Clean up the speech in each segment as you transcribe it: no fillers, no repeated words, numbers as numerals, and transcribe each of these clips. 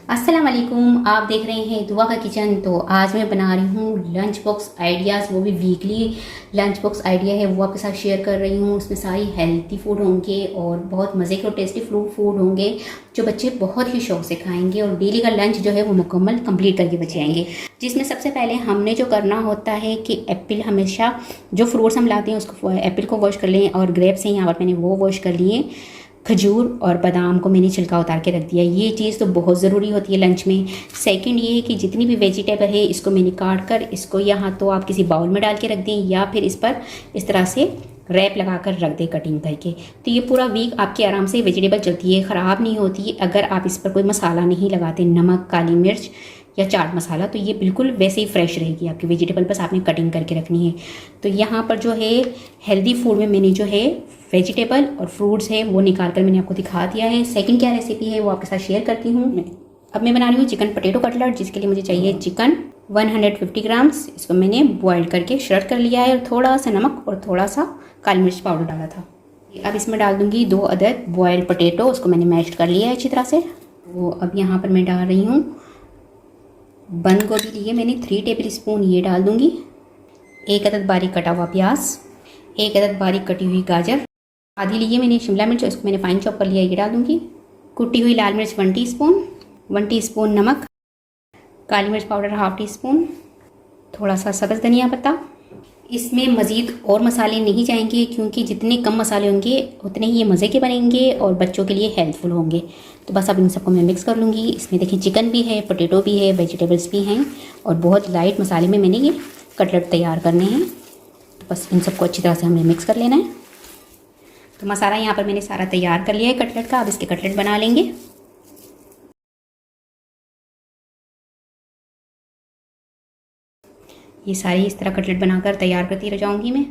अस्सलाम वालेकुम। आप देख रहे हैं दुआ का किचन। तो आज मैं बना रही हूँ लंच बॉक्स आइडियाज़, वो भी वीकली लंच बॉक्स आइडिया है वो आपके साथ शेयर कर रही हूँ। उसमें सारी हेल्थी फूड होंगे और बहुत मज़े के और टेस्टी फूड होंगे जो बच्चे बहुत ही शौक से खाएंगे और डेली का लंच जो है वो मुकम्मल कंप्लीट करके बच्चे आएंगे। जिसमें सबसे पहले हमने जो करना होता है कि एप्पल, हमेशा जो फ्रूट्स हम लाते हैं उसको एप्पल को वॉश कर लें, और ग्रेप्स हैं यहाँ पर मैंने वो वॉश कर लिए। खजूर और बादाम को मैंने छिलका उतार के रख दिया। ये चीज़ तो बहुत ज़रूरी होती है लंच में। सेकंड ये है कि जितनी भी वेजिटेबल है इसको मैंने काट कर इसको यहाँ तो आप किसी बाउल में डाल के रख दें या फिर इस पर इस तरह से रैप लगा कर रख दें कटिंग करके। तो ये पूरा वीक आपके आराम से वेजिटेबल चलती है, ख़राब नहीं होती अगर आप इस पर कोई मसाला नहीं लगाते, नमक, काली मिर्च या चाट मसाला। तो ये बिल्कुल वैसे ही फ्रेश रहेगी आपकी वेजिटेबल, बस आपने कटिंग करके रखनी है। तो यहाँ पर जो है हेल्दी फूड में मैंने जो है वेजिटेबल और फ्रूट्स है वो निकाल कर मैंने आपको दिखा दिया है। सेकंड क्या रेसिपी है वो आपके साथ शेयर करती हूँ। अब मैं बना रही हूँ चिकन पोटैटो कटलेट, जिसके लिए मुझे चाहिए चिकन 150 ग्राम्स। इसको मैंने बॉयल करके श्रेड कर लिया है और थोड़ा सा नमक और थोड़ा सा काली मिर्च पाउडर डाला था। अब इसमें डाल दूँगी 2 अदद बॉयल पोटैटो, उसको मैंने मैश कर लिया है अच्छी तरह से। वो अब यहाँ पर मैं डाल रही हूँ बंद गोभी लिए मैंने 3 टेबल स्पून, ये डाल दूँगी। 1 अदद बारीक कटा हुआ प्याज, 1 अदद बारीक कटी हुई गाजर, आधी लिए मैंने शिमला मिर्च, उसको मैंने फाइन चॉप कर लिया, ये डाल दूँगी। कुटी हुई लाल मिर्च 1 टीस्पून, 1 टीस्पून नमक, काली मिर्च पाउडर 1/2 टीस्पून, थोड़ा सा सब्ज़ धनिया पत्ता। इसमें मज़ीद और मसाले नहीं जाएंगे क्योंकि जितने कम मसाले होंगे उतने ही ये मज़े के बनेंगे और बच्चों के लिए हेल्पफुल होंगे। तो बस अब इन सबको मैं मिक्स कर लूँगी। इसमें देखिए चिकन भी है, पोटैटो भी है, वेजिटेबल्स भी हैं और बहुत लाइट मसाले में मैंने ये कटलेट तैयार करने हैं। तो बस इन सबको अच्छी तरह से हमें मिक्स कर लेना है। तो मसाला यहाँ पर मैंने सारा तैयार कर लिया है कटलेट का। अब इसके कटलेट बना लेंगे। ये सारी इस तरह कटलेट बनाकर तैयार करती रह जाऊँगी मैं।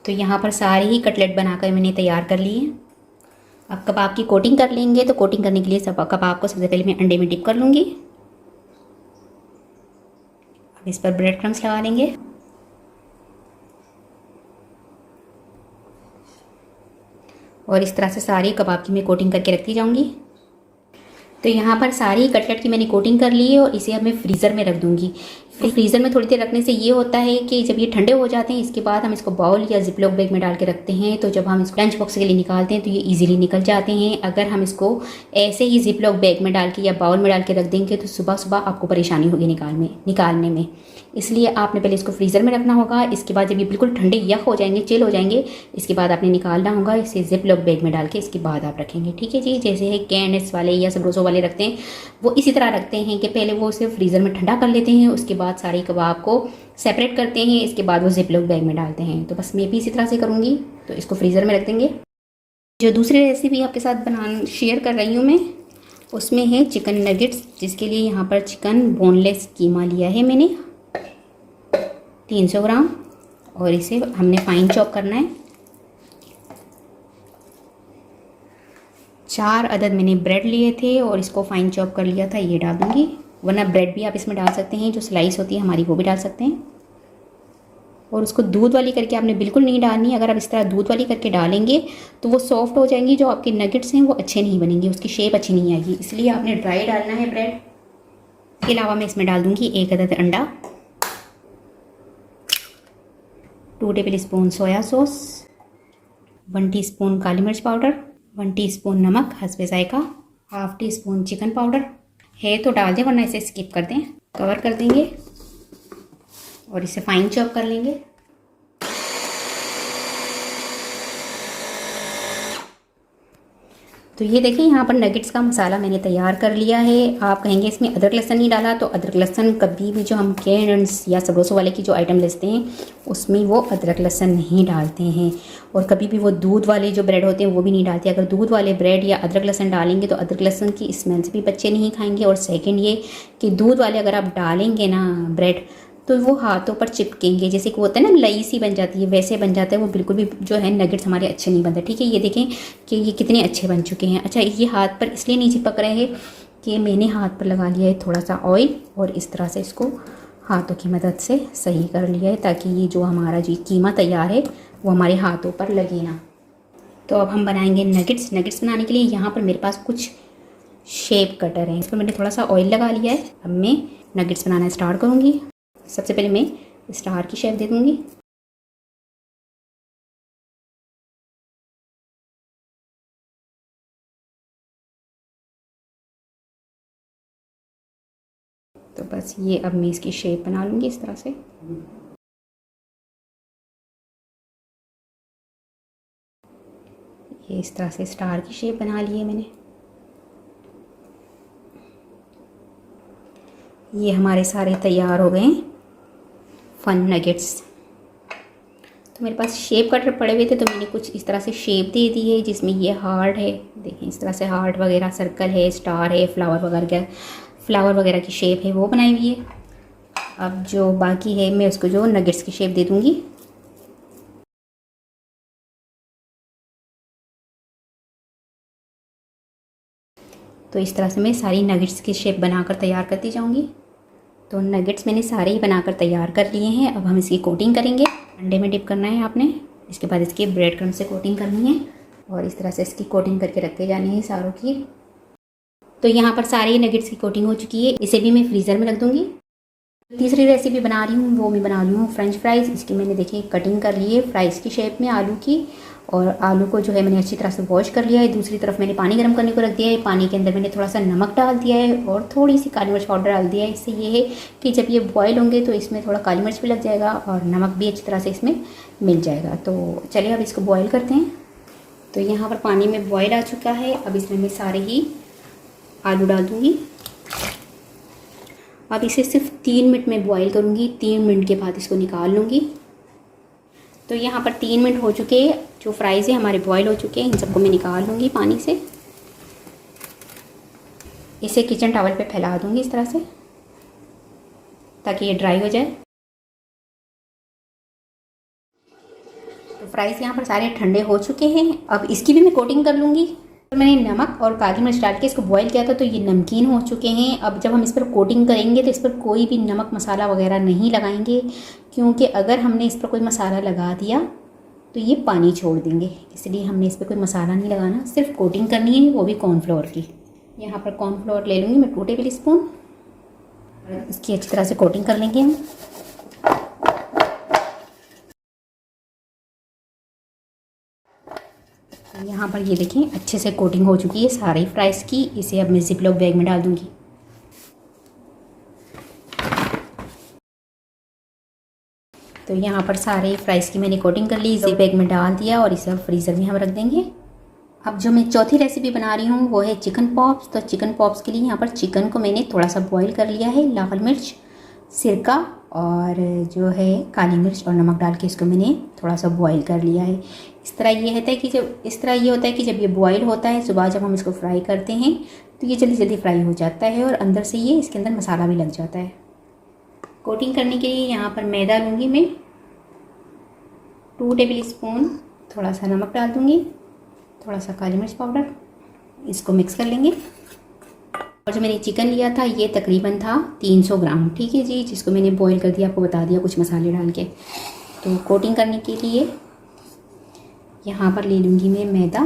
तो यहाँ पर सारे ही कटलेट बनाकर मैंने तैयार कर लिए। अब कबाब की कोटिंग कर लेंगे। तो कोटिंग करने के लिए कबाब को सबसे पहले मैं अंडे में डिप कर लूँगी। अब इस पर ब्रेड क्रम्स लगा लेंगे। और इस तरह से सारी कबाब की मैं कोटिंग करके रखती जाऊँगी। तो यहाँ पर सारी कटलेट की मैंने कोटिंग कर ली है और इसे अब मैं फ्रीज़र में रख दूँगी। फ्रीज़र में थोड़ी देर रखने से ये होता है कि जब ये ठंडे हो जाते हैं इसके बाद हम इसको बाउल या जिपलॉक बैग में डाल के रखते हैं, तो जब हम इसको लंच बॉक्स के लिए निकालते हैं तो ये इजीली निकल जाते हैं। अगर हम इसको ऐसे ही जिपलॉक बैग में डाल के या बाउल में डाल के रख देंगे तो सुबह सुबह आपको परेशानी होगी निकालने में। इसलिए आपने पहले इसको फ्रीज़र में रखना होगा। इसके बाद जब ये बिल्कुल ठंडे यख हो जाएंगे, चिल हो जाएंगे, इसके बाद आपने निकालना होगा। इसे जिपलॉक बैग में डाल के इसके बाद आप रखेंगे। ठीक है जी। जैसे है कैंडस वाले या सबरोज़ो वाले रखते हैं वो इसी तरह रखते हैं कि पहले वो उसे फ्रीज़र में ठंडा कर लेते हैं, उसके बाद सारे कबाब को सेपरेट करते हैं, इसके बाद वो जिपलॉक बैग में डालते हैं। तो बस मैं भी इसी तरह से करूँगी। तो इसको फ्रीज़र में रख देंगे। जो दूसरी रेसिपी आपके साथ शेयर कर रही हूँ मैं, उसमें है चिकन नगेट्स, जिसके लिए यहाँ पर चिकन बोनलेस कीमा लिया है मैंने 300 ग्राम और इसे हमने फाइन चॉप करना है। 4 अदद मैंने ब्रेड लिए थे और इसको फाइन चॉप कर लिया था, ये डाल दूँगी। वरना ब्रेड भी आप इसमें डाल सकते हैं, जो स्लाइस होती है हमारी वो भी डाल सकते हैं। और उसको दूध वाली करके आपने बिल्कुल नहीं डालनी। अगर आप इस तरह दूध वाली करके डालेंगे तो वो सॉफ्ट हो जाएंगी, जो आपके नगेट्स हैं वो अच्छे नहीं बनेंगे, उसकी शेप अच्छी नहीं आएगी। इसलिए आपने ड्राई डालना है ब्रेड। इसके अलावा मैं इसमें डाल दूँगी 1 अदद अंडा, 2 tablespoon soya sauce, 1 teaspoon काली मिर्च पाउडर, 1 टीस्पून नमक हस्बे जायका, 1/2 टीस्पून चिकन पाउडर है तो डाल दें, वरना इसे स्किप कर दें। कवर कर देंगे और इसे फाइन चॉप कर लेंगे। तो ये देखिए यहाँ पर नगेट्स का मसाला मैंने तैयार कर लिया है। आप कहेंगे इसमें अदरक लहसुन नहीं डाला, तो अदरक लहसुन कभी भी जो हम कैंड्स या सबरोसो वाले की जो आइटम लेते हैं उसमें वो अदरक लहसुन नहीं डालते हैं। और कभी भी वो दूध वाले जो ब्रेड होते हैं वो भी नहीं डालते। अगर दूध वाले ब्रेड या अदरक लहसुन डालेंगे तो अदरक लहसुन की स्मेल से भी बच्चे नहीं खाएंगे। और सेकेंड ये कि दूध वाले अगर आप डालेंगे ना ब्रेड तो वो हाथों पर चिपकेंगे, जैसे कि होता है ना लई सी बन जाती है, वैसे बन जाता है। वो बिल्कुल भी जो है नगेट्स हमारे अच्छे नहीं बनते। ठीक है। ये देखें कि ये कितने अच्छे बन चुके हैं। अच्छा, ये हाथ पर इसलिए नहीं चिपक रहे हैं कि मैंने हाथ पर लगा लिया है थोड़ा सा ऑयल और इस तरह से इसको हाथों की मदद से सही कर लिया है, ताकि ये जो हमारा जी कीमा तैयार है वो हमारे हाथों पर लगे ना। तो अब हम बनाएंगे नगेट्स। नगेट्स बनाने के लिए यहाँ पर मेरे पास कुछ शेप कटर है। इस पर मैंने थोड़ा सा ऑयल लगा लिया है। अब मैं नगेट्स बनाना स्टार्ट करूँगी। सबसे पहले मैं स्टार की शेप दे दूँगी। तो बस ये अब मैं इसकी शेप बना लूँगी इस तरह से। ये इस तरह से स्टार की शेप बना ली है मैंने। ये हमारे सारे तैयार हो गए हैं फन नगेट्स। तो मेरे पास शेप कटर पड़े हुए थे तो मैंने कुछ इस तरह से शेप दे दी है, जिसमें ये हार्ट है, देखें इस तरह से हार्ट वगैरह, सर्कल है, स्टार है, फ्लावर वगैरह की शेप है वो बनाई हुई है। अब जो बाकी है मैं उसको जो नगेट्स की शेप दे दूँगी। तो इस तरह से मैं सारी नगेट्स की शेप बनाकर तैयार करती जाऊँगी। तो नगेट्स मैंने सारे ही बनाकर तैयार कर लिए हैं। अब हम इसकी कोटिंग करेंगे। अंडे में डिप करना है आपने, इसके बाद इसकी ब्रेड क्रम्ब से कोटिंग करनी है और इस तरह से इसकी कोटिंग करके रखते जानी है सारों की। तो यहाँ पर सारे नगेट्स की कोटिंग हो चुकी है। इसे भी मैं फ्रीज़र में रख दूँगी। तीसरी रेसिपी बना रही हूँ वो मैं बना रही हूँ फ्रेंच फ्राइज़। इसकी मैंने देखिए कटिंग कर ली है फ्राइज़ की शेप में आलू की, और आलू को जो है मैंने अच्छी तरह से वॉश कर लिया है। दूसरी तरफ मैंने पानी गर्म करने को रख दिया है। पानी के अंदर मैंने थोड़ा सा नमक डाल दिया है और थोड़ी सी काली मिर्च पाउडर डाल दिया है। इससे ये है कि जब ये बॉयल होंगे तो इसमें थोड़ा काली मिर्च भी लग जाएगा और नमक भी अच्छी तरह से इसमें मिल जाएगा। तो चलिए अब इसको बॉयल करते हैं। तो यहाँ पर पानी में बॉयल आ चुका है। अब इसमें मैं सारे ही आलू डाल दूँगी। अब इसे सिर्फ 3 मिनट में बॉईल करूँगी। 3 मिनट के बाद इसको निकाल लूँगी। तो यहाँ पर 3 मिनट हो चुके हैं। जो फ्राइज़ है हमारे बॉईल हो चुके हैं। इन सबको मैं निकाल लूँगी पानी से। इसे किचन टॉवल पे फैला दूँगी इस तरह से ताकि ये ड्राई हो जाए। तो फ्राइज़ यहाँ पर सारे ठंडे हो चुके हैं। अब इसकी भी मैं कोटिंग कर लूँगी। तो मैंने नमक और काली मिर्च डाल के इसको बॉईल किया था तो ये नमकीन हो चुके हैं। अब जब हम इस पर कोटिंग करेंगे तो इस पर कोई भी नमक मसाला वगैरह नहीं लगाएंगे, क्योंकि अगर हमने इस पर कोई मसाला लगा दिया तो ये पानी छोड़ देंगे। इसलिए हमने इस पर कोई मसाला नहीं लगाना, सिर्फ कोटिंग करनी है, वो भी कॉर्नफ्लोर की। यहाँ पर कॉर्नफ्लोर ले लूँगी मैं 2 टेबल स्पून। इसकी अच्छी तरह से कोटिंग कर लेंगे हम। यहाँ पर ये देखें अच्छे से कोटिंग हो चुकी है सारी फ्राइज़ की। इसे अब मैं जिपलॉक बैग में डाल दूँगी। तो यहाँ पर सारे फ्राइज़ की मैंने कोटिंग कर ली, जिप बैग में डाल दिया और इसे अब फ्रीज़र में हम रख देंगे। अब जो मैं चौथी रेसिपी बना रही हूँ वो है चिकन पॉप्स। तो चिकन पॉप्स के लिए यहाँ पर चिकन को मैंने थोड़ा सा बॉईल कर लिया है। लाल मिर्च, सिरका और जो है काली मिर्च और नमक डाल के इसको मैंने थोड़ा सा बॉईल कर लिया है। इस तरह ये होता है कि जब ये बॉईल होता है सुबह जब हम इसको फ्राई करते हैं तो ये जल्दी जल्दी फ्राई हो जाता है और अंदर से ये इसके अंदर मसाला भी लग जाता है। कोटिंग करने के लिए यहाँ पर मैदा लूँगी मैं 2 टेबल स्पून। थोड़ा सा नमक डाल दूँगी, थोड़ा सा काली मिर्च पाउडर। इसको मिक्स कर लेंगे। और जो मैंने चिकन लिया था ये तकरीबन था 300 ग्राम, ठीक है जी, जिसको मैंने बॉईल कर दिया, आपको बता दिया कुछ मसाले डाल के। तो कोटिंग करने के लिए यहाँ पर ले लूँगी मैं मैदा,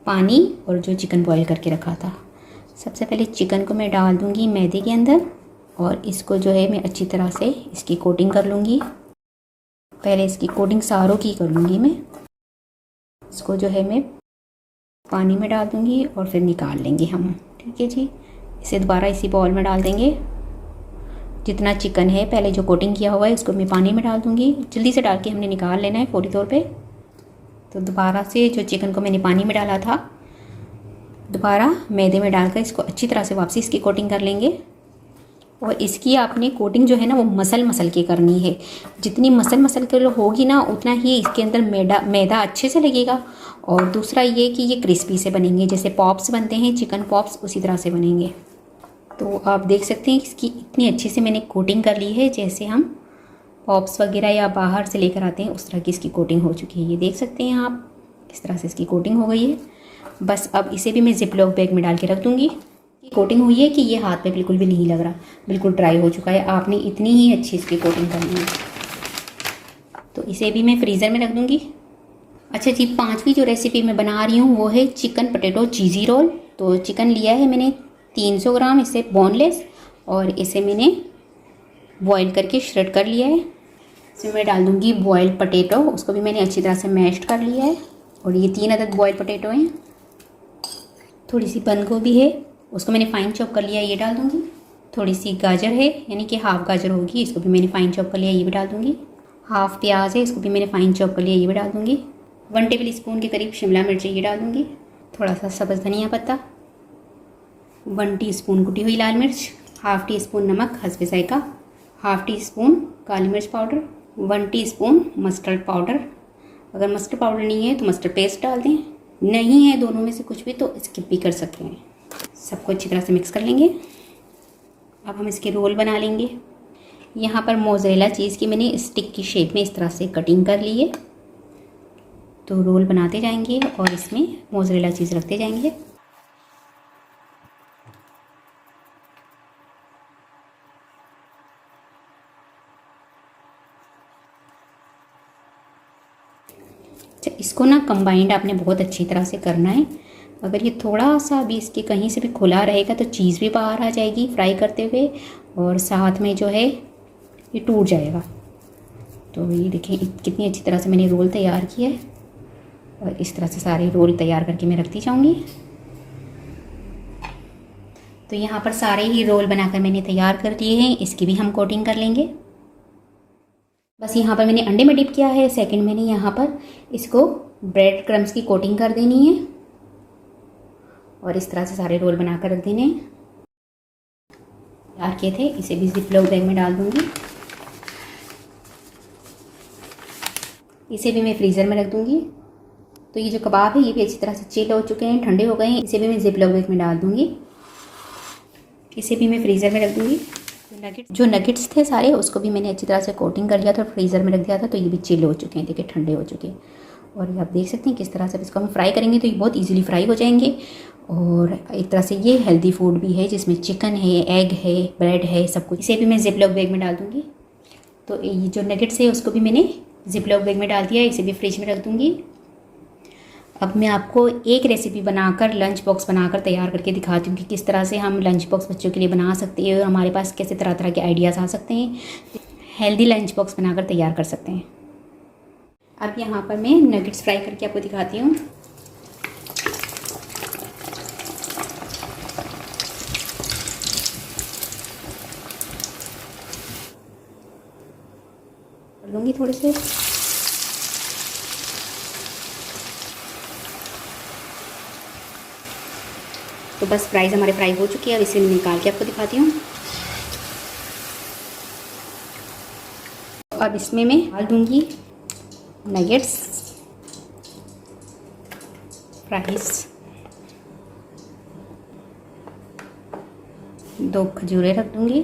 पानी और जो चिकन बॉईल करके रखा था। सबसे पहले चिकन को मैं डाल दूँगी मैदे के अंदर और इसको जो है मैं अच्छी तरह से इसकी कोटिंग कर लूँगी। पहले इसकी कोटिंग सारों की कर लूँगी मैं। इसको जो है मैं पानी में डाल दूँगी और फिर निकाल लेंगे हम, ठीक है जी। इसे दोबारा इसी बाउल में डाल देंगे। जितना चिकन है पहले जो कोटिंग किया हुआ है इसको मैं पानी में डाल दूँगी। जल्दी से डाल के हमने निकाल लेना है फौरी तौर पे। तो दोबारा से जो चिकन को मैंने पानी में डाला था दोबारा मैदे में डालकर इसको अच्छी तरह से वापसी इसकी कोटिंग कर लेंगे। और इसकी आपने कोटिंग जो है ना वो मसल के करनी है। जितनी मसल के होगी ना उतना ही इसके अंदर मैदा अच्छे से लगेगा। और दूसरा ये कि ये क्रिस्पी से बनेंगे, जैसे पॉप्स बनते हैं चिकन पॉप्स उसी तरह से बनेंगे। तो आप देख सकते हैं इसकी इतनी अच्छे से मैंने कोटिंग कर ली है, जैसे हम पॉप्स वगैरह या बाहर से लेकर आते हैं उस तरह की इसकी कोटिंग हो चुकी है। ये देख सकते हैं आप किस तरह से इसकी कोटिंग हो गई है। बस अब इसे भी मैं जिपलॉक बैग में डाल के रख दूँगी। कोटिंग हुई है कि ये हाथ पे बिल्कुल भी नहीं लग रहा, बिल्कुल ड्राई हो चुका है। आपने इतनी ही अच्छी इसकी कोटिंग करनी है। तो इसे भी मैं फ्रीज़र में रख दूँगी। अच्छा जी, 5वीं जो रेसिपी मैं बना रही हूँ वो है चिकन पटेटो चीज़ी रोल। तो चिकन लिया है मैंने 300 ग्राम इसे बोनलेस, और इसे मैंने बॉईल करके श्रेड कर लिया है। इसमें मैं डाल दूँगी बॉयल पोटैटो, उसको भी मैंने अच्छी तरह से मैश कर लिया है। और ये 3 अदद बॉयल पोटैटो हैं। थोड़ी सी बंद गोभी है, उसको मैंने फाइन चॉप कर लिया है, ये डाल दूँगी। थोड़ी सी गाजर है, यानी कि हाफ़ गाजर होगी, इसको भी मैंने फाइन चॉप कर लिया, ये भी डाल दूँगी। हाफ़ प्याज है, इसको भी मैंने फाइन चॉप कर लिया, ये भी डाल दूँगी। 1 टेबल स्पून के करीब शिमला मिर्च ये डाल दूँगी। थोड़ा सा सब्ज़ धनिया पत्ता, 1 टीस्पून कुटी हुई लाल मिर्च, हाफ़ टी स्पून नमक हस्बे जायका, हाफ़ टी स्पून काली मिर्च पाउडर, 1 टीस्पून मस्टर्ड पाउडर। अगर मस्टर्ड पाउडर नहीं है तो मस्टर्ड पेस्ट डाल दें, नहीं है दोनों में से कुछ भी तो स्किप भी कर सकते हैं। सबको अच्छी तरह से मिक्स कर लेंगे। अब हम इसके रोल बना लेंगे। यहाँ पर मोज़रेला चीज़ की मैंने स्टिक की शेप में इस तरह से कटिंग कर ली है। तो रोल बनाते जाएंगे और इसमें मोज़रेला चीज़ रखते जाएंगे। अच्छा, इसको ना कंबाइंड आपने बहुत अच्छी तरह से करना है। अगर ये थोड़ा सा भी इसके कहीं से भी खुला रहेगा तो चीज़ भी बाहर आ जाएगी फ्राई करते हुए, और साथ में जो है ये टूट जाएगा। तो ये देखें कितनी अच्छी तरह से मैंने रोल तैयार किया है, और इस तरह से सारे रोल तैयार करके मैं रखती जाऊँगी। तो यहाँ पर सारे ही रोल बनाकर मैंने तैयार कर दिए हैं, इसकी भी हम कोटिंग कर लेंगे। बस यहाँ पर मैंने अंडे में डिप किया है। सेकंड मैंने यहाँ पर इसको ब्रेड क्रम्स की कोटिंग कर देनी है, और इस तरह से सारे रोल बनाकर रख देने हैं। तैयार किए थे, इसे भी जिपलॉक बैग में डाल दूँगी। इसे भी मैं फ्रीज़र में रख दूँगी। तो ये जो कबाब है ये भी अच्छी तरह से चिल हो चुके हैं, ठंडे हो गए हैं। इसे भी मैं जिपलॉक बैग में डाल दूँगी। इसे भी मैं फ्रीज़र में रख दूँगी। जो नगेट्स थे सारे उसको भी मैंने अच्छी तरह से कोटिंग कर लिया था और फ्रीज़र में रख दिया था। तो ये भी चिल हो चुके हैं, देखिए ठंडे हो चुके हैं। और आप देख सकते हैं किस तरह से इसको हम फ्राई करेंगे तो ये बहुत इजीली फ्राई हो जाएंगे। और एक तरह से ये हेल्दी फूड भी है, जिसमें चिकन है, एग है, ब्रेड है, सब कुछ। इसे भी मैं जिपलॉक बैग में डाल दूँगी। तो ये जो नगेट्स है उसको भी मैंने जिपलॉक बैग में डाल दिया, इसे भी फ्रिज में रख दूँगी। अब मैं आपको एक रेसिपी बनाकर लंच बॉक्स बनाकर तैयार करके दिखाती हूँ कि किस तरह से हम लंच बॉक्स बच्चों के लिए बना सकते हैं, और हमारे पास कैसे तरह तरह के आइडियाज़ आ सकते हैं, हेल्दी लंच बॉक्स बनाकर तैयार कर सकते हैं। अब यहाँ पर मैं नगेट्स फ्राई करके आपको दिखाती हूँ। कर लूँगी थोड़े से। तो बस फ्राइज़ हमारे फ्राई हो चुकी है। अब इसे निकाल के आपको दिखाती हूँ। अब इसमें मैं डाल दूँगी नगेट्स, फ्राइज़, 2 खजूरें रख दूँगी।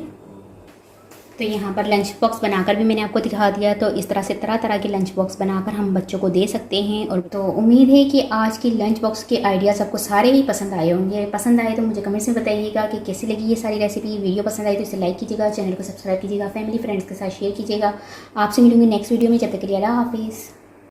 तो यहाँ पर लंच बॉक्स बनाकर भी मैंने आपको दिखा दिया। तो इस तरह से तरह तरह के लंच बॉक्स बनाकर हम बच्चों को दे सकते हैं। और तो उम्मीद है कि आज की लंच बॉक्स के आइडियाज़ आपको सारे ही पसंद आए होंगे। पसंद आए तो मुझे कमेंट्स में बताइएगा कि कैसी लगी ये सारी रेसिपी। वीडियो पसंद आई तो इसे लाइक कीजिएगा, चैनल को सब्सक्राइब कीजिएगा, फैमिली फ्रेंड्स के साथ शेयर कीजिएगा। आपसे मिलूंगी नेक्स्ट वीडियो में। जब तक के लिए अल्लाह हाफिज़।